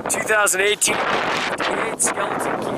2018 skeleton key.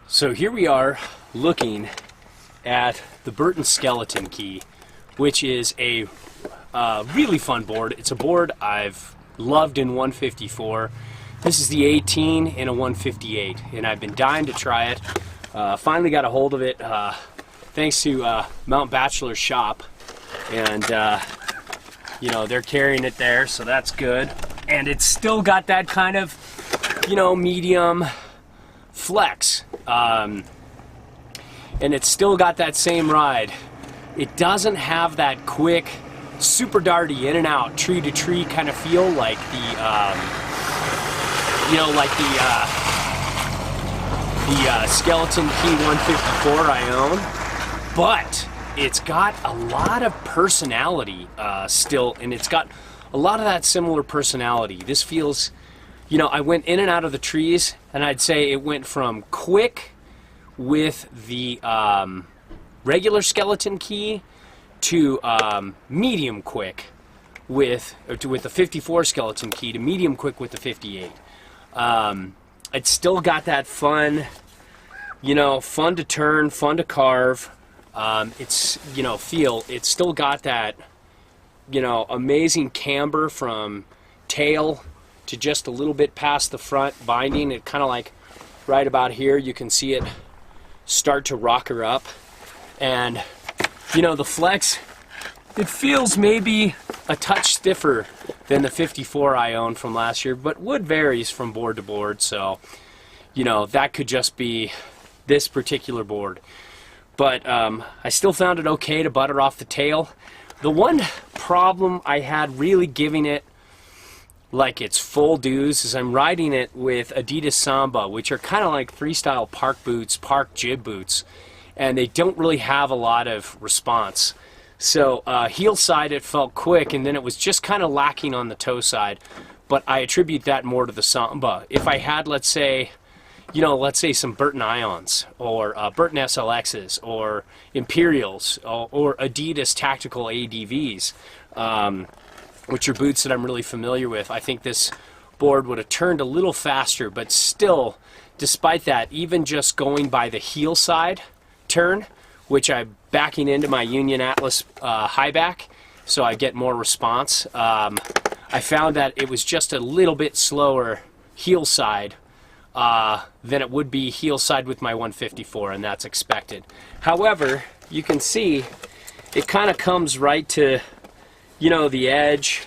So here we are looking at the Burton skeleton key, which is a really fun board. It's a board I've loved in 154. This is the 18 in a 158, and I've been dying to try it. Finally got a hold of it thanks to Mount Bachelor's shop, and you know, they're carrying it there, so that's good. And it's still got that kind of, you know, medium flex, and it's still got that same ride. It doesn't have that quick, super darty in and out, tree to tree kind of feel like the, you know, like the Skeleton Key 154 I own, but it's got a lot of personality still, and it's got a lot of that similar personality. This feels, you know, I went in and out of the trees, and I'd say it went from quick with the regular Skeleton Key to medium quick with the 54 Skeleton Key to medium quick with the 58. It's still got that fun, you know, fun to turn, fun to carve. It's, you know, it's still got that, you know, amazing camber from tail to just a little bit past the front binding. It kind of like right about here, you can see it start to rock her up. And, you know, the flex, it feels maybe a touch stiffer than the 54 I owned from last year, but wood varies from board to board, so, you know, that could just be this particular board. But I still found it okay to butter off the tail. The one problem I had really giving it like its full dues is I'm riding it with Adidas Samba, which are kind of like freestyle park boots, park jib boots, and they don't really have a lot of response. So heel side it felt quick, and then it was just kind of lacking on the toe side, but I attribute that more to the Samba. If I had, let's say, you know, let's say some Burton Ions, or Burton SLXs, or Imperials, or Adidas Tactical ADVs, which are boots that I'm really familiar with, I think this board would have turned a little faster, but still, despite that, even just going by the heel side turn, which I'm backing into my Union Atlas high back, so I get more response, I found that it was just a little bit slower heel side than it would be heel side with my 154, and that's expected. However, you can see it kind of comes right to, you know, the edge,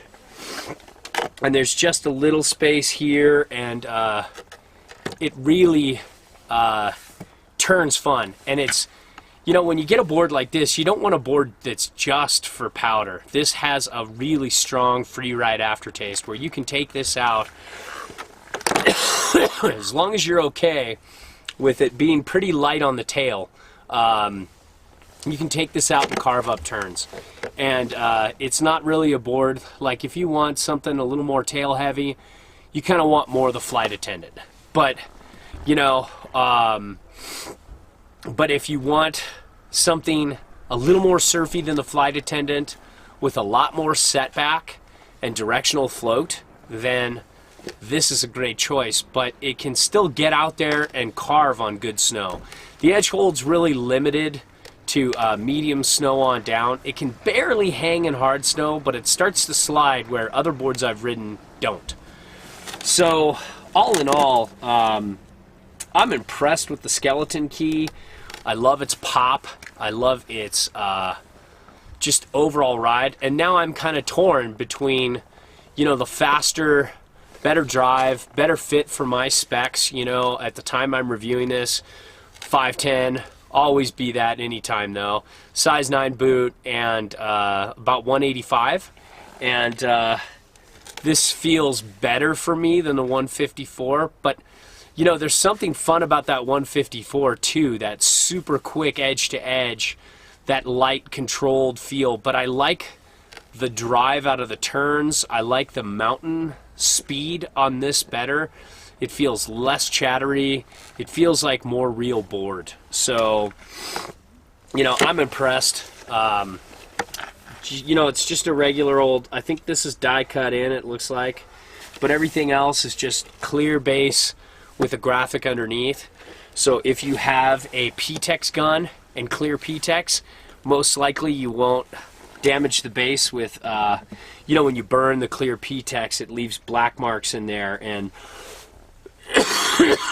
and there's just a little space here, and it really turns fun. And it's, you know, when you get a board like this, you don't want a board that's just for powder. This has a really strong Freeride aftertaste where you can take this out as long as you're okay with it being pretty light on the tail. You can take this out and carve up turns, and it's not really a board like if you want something a little more tail heavy, you kind of want more of the flight attendant. But, you know, but if you want something a little more surfy than the flight attendant with a lot more setback and directional float, then this is a great choice. But it can still get out there and carve on good snow. The edge hold's really limited to medium snow on down. It can barely hang in hard snow, but it starts to slide where other boards I've ridden don't. So all in all, I'm impressed with the Skeleton Key. I love its pop. I love its just overall ride. And now I'm kind of torn between, you know, the faster, better drive, better fit for my specs. You know, at the time I'm reviewing this, 5'10", always be that anytime though. Size 9 boot, and about 185. And this feels better for me than the 154, but you know, there's something fun about that 154 too, that super quick edge to edge, that light controlled feel. But I like the drive out of the turns. I like the mountain speed on this better. It feels less chattery. It feels like more real board. So, you know, I'm impressed. You know, it's just a regular old, I think this is die cut in, it looks like. But everything else is just clear base with a graphic underneath. So if you have a PTEX gun and clear PTEX, most likely you won't damage the base with, you know, when you burn the clear PTEX, it leaves black marks in there and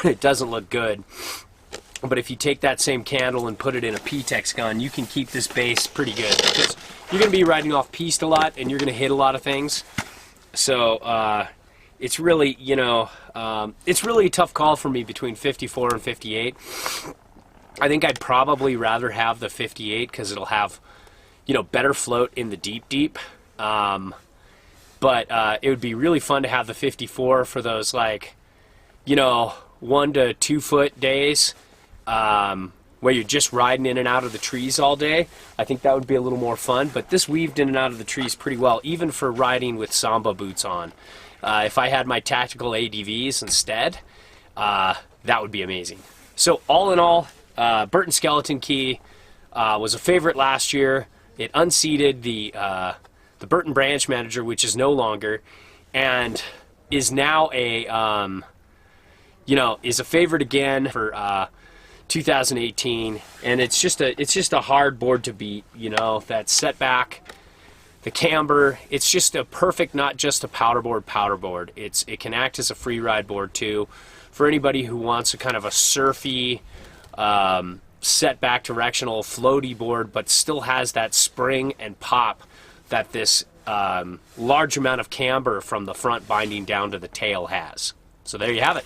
it doesn't look good. But if you take that same candle and put it in a PTEX gun, you can keep this base pretty good, because you're going to be riding off piste a lot and you're going to hit a lot of things. So it's really, you know, it's really a tough call for me between 54 and 58. I think I'd probably rather have the 58 because it'll have, you know, better float in the deep. But it would be really fun to have the 54 for those, like, you know, 1 to 2 foot days where you're just riding in and out of the trees all day. I think that would be a little more fun. But this weaved in and out of the trees pretty well, even for riding with Samba boots on. If I had my tactical ADVs instead, that would be amazing. So all in all, Burton Skeleton Key was a favorite last year. It unseated the Burton Branch Manager, which is no longer, and is now a you know, is a favorite again for 2018. And it's just a hard board to beat. You know, that setback, the camber. It's just a perfect, not just a powder board. It can act as a free ride board too, for anybody who wants a kind of a surfy, setback directional floaty board, but still has that spring and pop that this large amount of camber from the front binding down to the tail has. So there you have it.